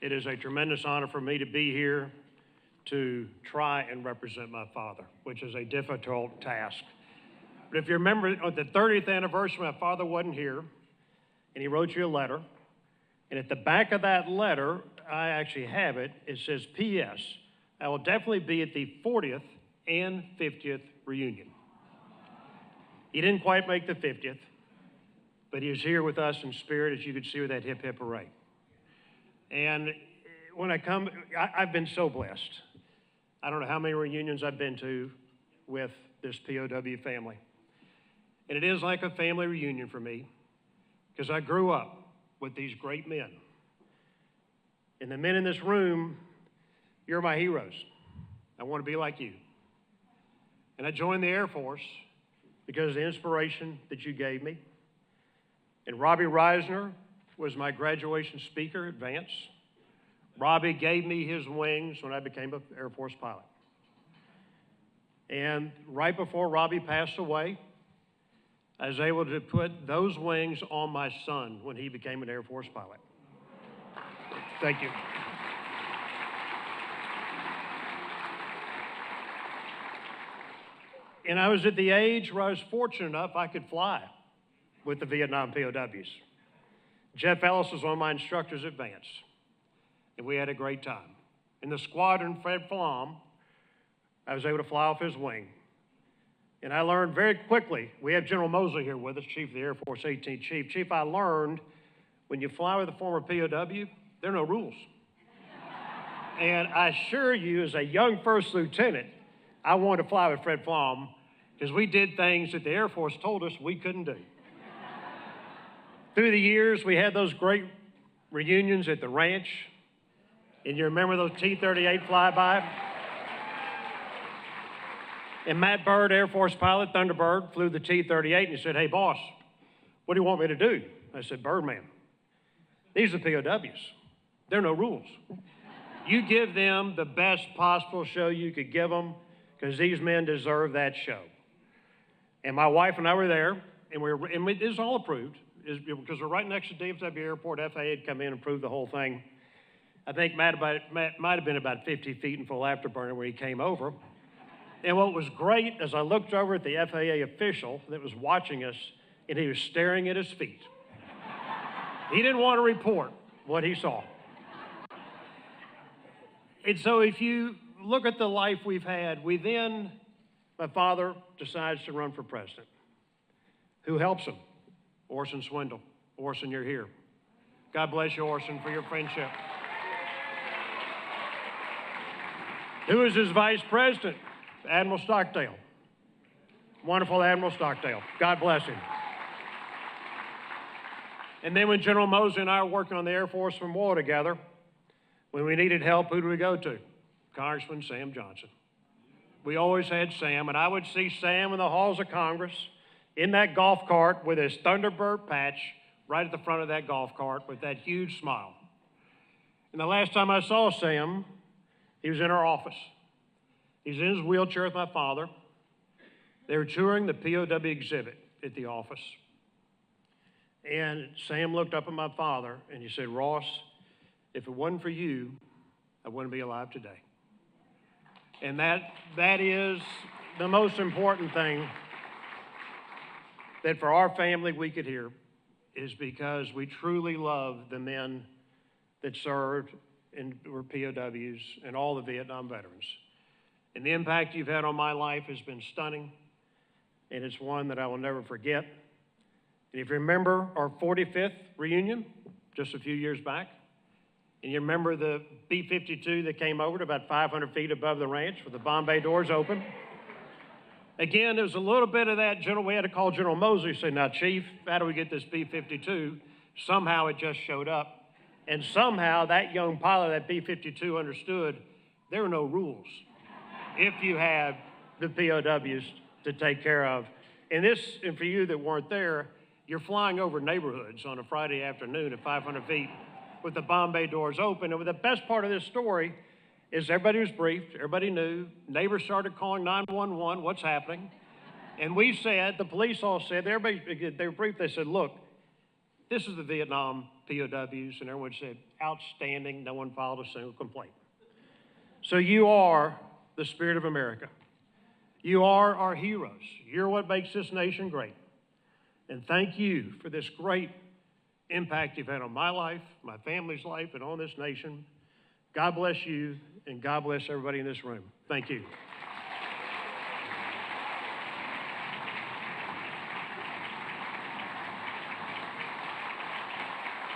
It is a tremendous honor for me to be here to try and represent my father, which is a difficult task. But if you remember, on the 30th anniversary, my father wasn't here, and he wrote you a letter. And at the back of that letter, I actually have it, it says, P.S. I will definitely be at the 40th and 50th reunion. He didn't quite make the 50th, but he was here with us in spirit, as you could see with that hip, hip hooray. And when I come, I've been so blessed. I don't know how many reunions I've been to with this POW family. And it is like a family reunion for me, because I grew up with these great men. And the men in this room, you're my heroes. I want to be like you. And I joined the Air Force because of the inspiration that you gave me. And Robbie Reisner was my graduation speaker at Vance. Robbie gave me his wings when I became an Air Force pilot. And right before Robbie passed away, I was able to put those wings on my son when he became an Air Force pilot. Thank you. And I was at the age where I was fortunate enough I could fly with the Vietnam POWs. Jeff Ellis was one of my instructors at Vance, and we had a great time. In the squadron, Fred Flom, I was able to fly off his wing. And I learned very quickly, we have General Mosley here with us, Chief of the Air Force, 18th Chief. Chief, I learned when you fly with a former POW, there are no rules. And I assure you, as a young first lieutenant, I wanted to fly with Fred Flom because we did things that the Air Force told us we couldn't do. Through the years, we had those great reunions at the ranch. And you remember those T-38 flyby? And Matt Bird, Air Force pilot, Thunderbird, flew the T-38 and he said, hey, boss, what do you want me to do? I said, Birdman, these are POWs. There are no rules. You give them the best possible show you could give them because these men deserve that show. And my wife and I were there, and it was all approved because we're right next to DFW Airport. FAA had come in and approved the whole thing. I think Matt might have been about 50 feet in full afterburner when he came over. And what was great is I looked over at the FAA official that was watching us, and he was staring at his feet. He didn't want to report what he saw. And so if you look at the life we've had, my father decides to run for president. Who helps him? Orson Swindle. Orson, you're here. God bless you, Orson, for your friendship. Who is his vice president? Admiral Stockdale. Wonderful Admiral Stockdale. God bless him. And then when General Mosley and I were working on the Air Force Memorial together, when we needed help, who do we go to? Congressman Sam Johnson. We always had Sam, and I would see Sam in the halls of Congress in that golf cart with his Thunderbird patch right at the front of that golf cart with that huge smile. And the last time I saw Sam, he was in our office. He's in his wheelchair with my father. They were touring the POW exhibit at the office. And Sam looked up at my father and he said, Ross, if it wasn't for you, I wouldn't be alive today. And that is the most important thing that for our family we could hear, is because we truly love the men that served and were POWs and all the Vietnam veterans. And the impact you've had on my life has been stunning, and it's one that I will never forget. And if you remember our 45th reunion just a few years back, and you remember the B-52 that came over to about 500 feet above the ranch with the bomb bay doors open, again, there was a little bit of that. We had to call General Mosley, say, now, Chief, how do we get this B-52? Somehow it just showed up. And somehow that young pilot, that B-52, understood there are no rules if you have the POWs to take care of. And for you that weren't there, you're flying over neighborhoods on a Friday afternoon at 500 feet with the bomb bay doors open. And the best part of this story is everybody was briefed, everybody knew, neighbors started calling 911, what's happening? And we said, the police all said, everybody, they were briefed, they said, look, this is the Vietnam POWs, and everyone said, outstanding. No one filed a single complaint. So you are the spirit of America. You are our heroes. You're what makes this nation great. And thank you for this great impact you've had on my life, my family's life, and on this nation. God bless you, and God bless everybody in this room. Thank you.